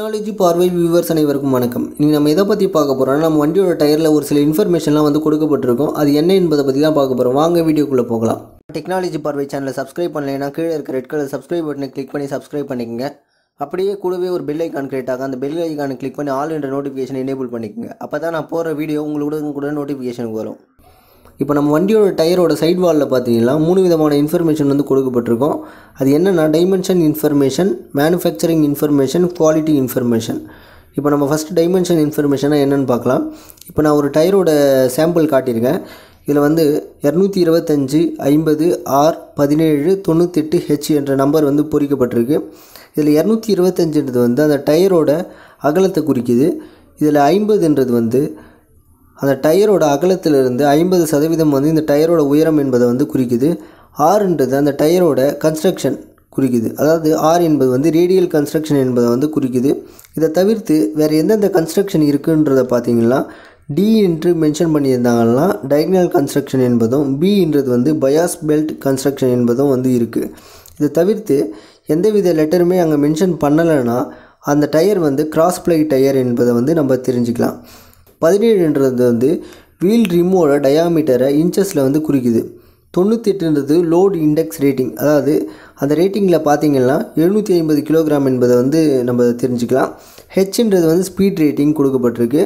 Technology பார்வை viewers அனைவருக்கும் வணக்கம். இன்னைக்கு நம்ம எதை பற்றி பார்க்க போகிறோம்னா, நம்ம வண்டியோட டயரில் ஒரு சில இன்ஃபர்மேஷன்லாம் வந்து கொடுக்கப்பட்டிருக்கும். அது என்ன என்பதை பற்றி தான் பார்க்க போகிறோம். வாங்க வீடியோக்குள்ளே போகலாம். டெக்னாலஜி பார்வை சேனலை சப்ஸ்கிரைப் பண்ணலைன்னா கீழே இருக்க ரெட் கலர் சப்ஸ்கிரைப் பட்டனை கிளிக் பண்ணி சப்ஸ்கிரைப் பண்ணிக்கோங்க. அப்படியே கூடவே ஒரு பெல் ஐக்கான் கிரியேட் ஆகும். அந்த பெல் ஐக்கானை கிளிக் பண்ணி ஆல் என்ற நோட்டிஃபிகேஷன் எனேபிள் பண்ணிக்கோங்க. அப்போ தான் நான் போகிற வீடியோ உங்களுக்கு கூட நோட்டிஃபிகேஷனுக்கு வரும். இப்போ நம்ம வண்டியோட டயரோட சைட் வாலில் பார்த்தீங்கன்னா 3 விதமான இன்ஃபர்மேஷன் வந்து கொடுக்கப்பட்டிருக்கோம். அது என்னென்னா dimension information, manufacturing information, quality information. இப்போ நம்ம ஃபஸ்ட் டைமென்ஷன் இன்ஃபர்மேஷனாக என்னென்னு பார்க்கலாம். இப்போ நான் ஒரு டயரோட சாம்பிள் காட்டியிருக்கேன். இதில் வந்து 225 50 R 17 98 H என்ற நம்பர் வந்து பொறிக்கப்பட்டிருக்கு. இதில் 225ன்றது வந்து அந்த டயரோட அகலத்தை குறிக்குது. இதில் 50ன்றது வந்து அந்த டயரோட அகலத்திலிருந்து 50% வந்து இந்த டயரோட உயரம் என்பதை வந்து குறிக்குது. ஆர்ன்றது அந்த டயரோட கன்ஸ்ட்ரக்ஷன் குறிக்குது. அதாவது ஆர் என்பது வந்து ரேடியல் கன்ஸ்ட்ரக்ஷன் என்பதை வந்து குறிக்குது. இதை தவிர்த்து வேறு எந்தெந்த கன்ஸ்ட்ரக்ஷன் இருக்குன்றதை பார்த்தீங்கன்னா டி என்று மென்ஷன் பண்ணியிருந்தாங்கன்னா டயகனல் கன்ஸ்ட்ரக்ஷன் என்பதும், பின்றது வந்து பயாஸ் பெல்ட் கன்ஸ்ட்ரக்ஷன் என்பதும் வந்து இருக்குது. இதை தவிர்த்து எந்தவித லெட்டருமே அங்கே மென்ஷன் பண்ணலைன்னா அந்த டயர் வந்து கிராஸ் ப்ளை டயர் என்பதை வந்து நம்ம தெரிஞ்சுக்கலாம். 17ன்றது வந்து வீல் ரிம்மோட டயாமீட்டரை இன்ச்சஸில் வந்து குறிக்குது. 98ன்றது லோட் இண்டெக்ஸ் ரேட்டிங், அதாவது அந்த ரேட்டிங்கில் பார்த்திங்கன்னா 750 கிலோகிராம் என்பதை வந்து நம்ம தெரிஞ்சுக்கலாம். ஹெச்ன்றது வந்து ஸ்பீட் ரேட்டிங் கொடுக்கப்பட்டிருக்கு.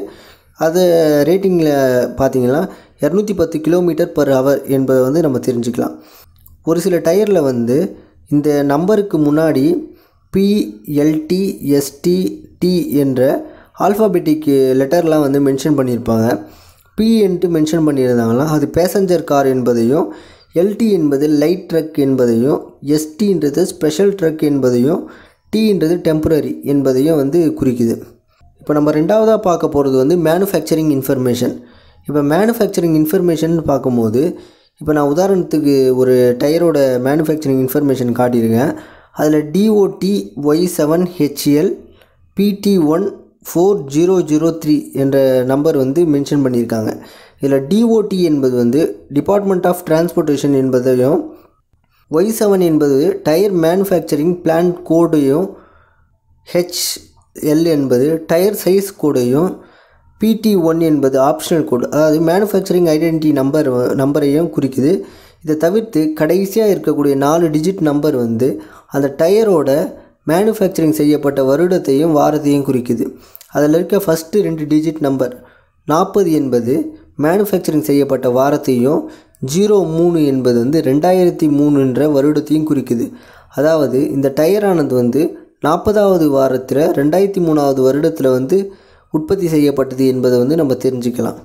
அதை ரேட்டிங்கில் பார்த்திங்கன்னா 210 km/h என்பதை வந்து நம்ம தெரிஞ்சுக்கலாம். ஒரு சில டயரில் வந்து இந்த நம்பருக்கு முன்னாடி PLT ST T என்ற ஆல்ஃபாபெட்டிக் லெட்டர்லாம் வந்து மென்ஷன் பண்ணியிருப்பாங்க. P என்று மென்ஷன் பண்ணியிருந்தாங்கன்னா அது பேசஞ்சர் கார் என்பதையும், LT என்பது லைட் ட்ரக் என்பதையும், STன்றது ஸ்பெஷல் ட்ரக் என்பதையும், Tன்றது டெம்பரரி என்பதையும் வந்து குறிக்குது. இப்போ நம்ம ரெண்டாவதாக பார்க்க போகிறது வந்து மேனுஃபேக்சரிங் இன்ஃபர்மேஷன். இப்போ மேனுஃபேக்சரிங் இன்ஃபர்மேஷன் பார்க்கும்போது இப்போ நான் உதாரணத்துக்கு ஒரு டயரோட மேனுஃபேக்சரிங் இன்ஃபர்மேஷன் காட்டியிருக்கேன். அதில் DOT Y7HL PT1 4003 என்ற நம்பர் வந்து மென்ஷன் பண்ணியிருக்காங்க. இதில் DOT என்பது வந்து டிபார்ட்மெண்ட் ஆஃப் டிரான்ஸ்போர்ட்டேஷன் என்பதையும், Y7 என்பது டயர் மேனுஃபேக்சரிங் பிளான்ட் கோடையும், HL என்பது டயர் சைஸ் கோடையும், PT1 என்பது ஆப்ஷனல் கோடு, அதாவது மேனுஃபேக்சரிங் ஐடென்டிட்டி நம்பரையும் குறிக்குது. இதை தவிர்த்து கடைசியாக இருக்கக்கூடிய 4 டிஜிட் நம்பர் வந்து அந்த டயரோட மேனுஃபேக்சரிங் செய்யப்பட்ட வருடத்தையும் வாரத்தையும் குறிக்குது. அதில் இருக்க ஃபஸ்ட்டு 2 டிஜிட் நம்பர் 40 என்பது மேனுஃபேக்சரிங் செய்யப்பட்ட வாரத்தையும், 03 என்பது வந்து 2003 வருடத்தையும் குறிக்குது. அதாவது இந்த டயரானது வந்து 40வது வாரத்தில் 2003வது வருடத்தில் வந்து உற்பத்தி செய்யப்பட்டது என்பதை வந்து நம்ம தெரிஞ்சுக்கலாம்.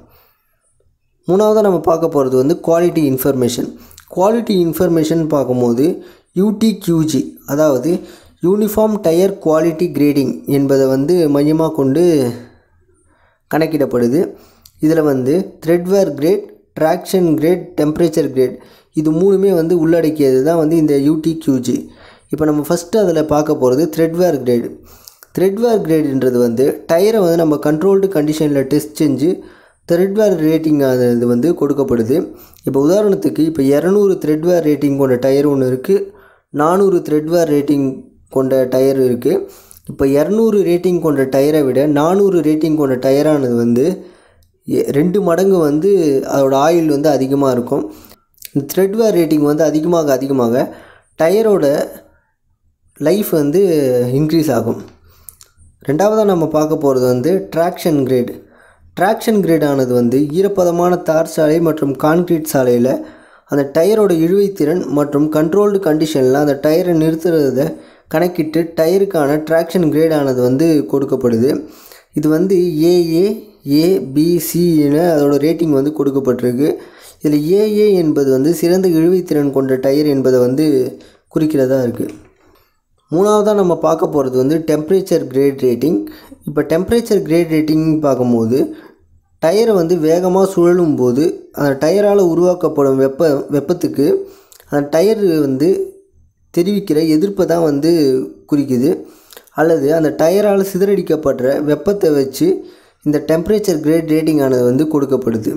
மூணாவதாக நம்ம பார்க்க போகிறது வந்து குவாலிட்டி இன்ஃபர்மேஷன். குவாலிட்டி இன்ஃபர்மேஷன் பார்க்கும்போது UTQG, அதாவது யூனிஃபார்ம் டயர் குவாலிட்டி கிரேடிங் என்பதை வந்து மையமாக கொண்டு கணக்கிடப்படுது. இதில் வந்து treadwear grade, traction grade, temperature grade இது மூணுமே வந்து உள்ளடக்கியது தான் வந்து இந்த UTQG. இப்போ நம்ம ஃபஸ்ட்டு அதில் பார்க்க போகிறது த்ரெட்வேர் கிரேடு. த்ரெட்வேர் கிரேடுன்றது வந்து டயரை வந்து நம்ம கண்ட்ரோல்டு கண்டிஷனில் டெஸ்ட் செஞ்சு த்ரெட்வேர் ரேட்டிங் அது வந்து கொடுக்கப்படுது. இப்போ உதாரணத்துக்கு இப்போ 200 த்ரெட்வேர் ரேட்டிங் கொண்ட டயர் ஒன்று இருக்குது, 400 த்ரெட்வேர் ரேட்டிங் கொண்ட டயர் இருக்குது. இப்போ 200 ரேட்டிங் கொண்ட டயரை விட 400 ரேட்டிங் கொண்ட டயரானது வந்து 2 மடங்கு வந்து அதோட ஆயில் வந்து அதிகமாக இருக்கும். இந்த த்ரெட்வேர் ரேட்டிங் வந்து அதிகமாக டயரோட லைஃப் வந்து இன்க்ரீஸ் ஆகும். ரெண்டாவதாக நம்ம பார்க்க போகிறது வந்து ட்ராக்ஷன் கிரேட். ட்ராக்ஷன் கிரேடானது வந்து ஈரப்பதமான தார் சாலை மற்றும் கான்கிரீட் சாலையில் அந்த டயரோட இழுவைத்திறன் மற்றும் கண்ட்ரோல்டு கண்டிஷனில் அந்த டயரை நிறுத்துறதை கணக்கிட்டு டயருக்கான ட்ராக்ஷன் கிரேடானது வந்து கொடுக்கப்படுது. இது வந்து AA ABC என அதோட ரேட்டிங் வந்து கொடுக்கப்பட்டிருக்கு. இதில் AA என்பது வந்து சிறந்த இழுவைத்திறன் கொண்ட டயர் என்பதை வந்து குறிக்கிறதா இருக்குது. மூணாவதாக நம்ம பார்க்க போகிறது வந்து டெம்பரேச்சர் கிரேட் ரேட்டிங். இப்போ டெம்பரேச்சர் கிரேட் ரேட்டிங் பார்க்கும்போது டயரை வந்து வேகமாக சுழலும் போது அந்த டயரால் உருவாக்கப்படும் வெப்பத்துக்கு அந்த டயர் வந்து தெரிவிக்கிற எதிர்ப்பை தான் வந்து குறிக்குது. அல்லது அந்த டயரால் சிதறடிக்கப்படுற வெப்பத்தை வச்சு இந்த டெம்பரேச்சர் கிரேட் ரேட்டிங் ஆனது வந்து கொடுக்கப்படுது.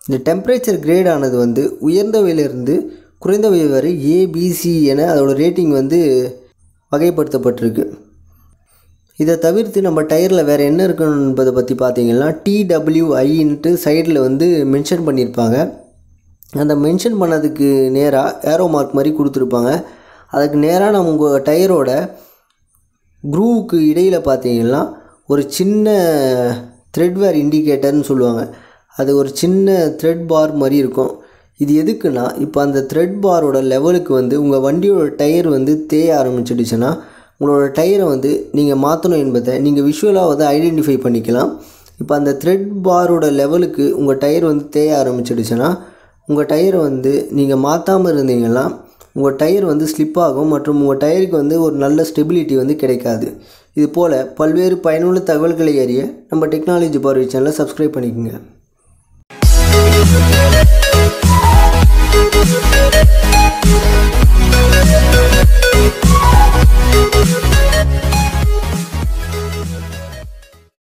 இந்த டெம்பரேச்சர் கிரேட் ஆனது வந்து உயர்ந்தவையிலிருந்து குறைந்தவை வரை ABC என அதோட ரேட்டிங் வந்து வகைப்படுத்தப்பட்டிருக்கு. இதை தவிர்த்து நம்ம டயரில் வேறு என்ன இருக்குன்னு என்பதை பற்றி பார்த்தீங்கன்னா TWIன்ட்டு சைடில் வந்து மென்ஷன் பண்ணியிருப்பாங்க. அந்த மென்ஷன் பண்ணதுக்கு நேராக ஏரோ மார்க் மாதிரி கொடுத்துருப்பாங்க. அதுக்கு நேராக நம்ம உங்கள் டயரோட க்ரூவுக்கு இடையில் பார்த்தீங்கன்னா ஒரு சின்ன த்ரெட்வேர் இண்டிகேட்டர்னு சொல்லுவாங்க. அது ஒரு சின்ன த்ரெட் பார் மாதிரி இருக்கும். இது எதுக்குன்னா, இப்போ அந்த த்ரெட் பாரோட லெவலுக்கு வந்து உங்கள் வண்டியோட டயர் வந்து தேய ஆரம்பிச்சிடுச்சுன்னா உங்களோட டயரை வந்து நீங்கள் மாற்றணும் என்பதை நீங்கள் விஷுவலாக வந்து ஐடென்டிஃபை பண்ணிக்கலாம். இப்போ அந்த த்ரெட் பாரோட லெவலுக்கு உங்கள் டயர் வந்து தேய ஆரம்பிச்சிடுச்சுன்னா உங்கள் டயரை வந்து நீங்கள் மாற்றாமல் இருந்தீங்கன்னா உங்கள் டயர் வந்து ஸ்லிப் ஆகும் மற்றும் உங்கள் டயருக்கு வந்து ஒரு நல்ல ஸ்டெபிலிட்டி வந்து கிடைக்காது. இது போல் பல்வேறு பயனுள்ள தகவல்களை அறிய நம்ம டெக்னாலஜி பார்வை சேனலை சப்ஸ்கிரைப் பண்ணிக்கோங்க.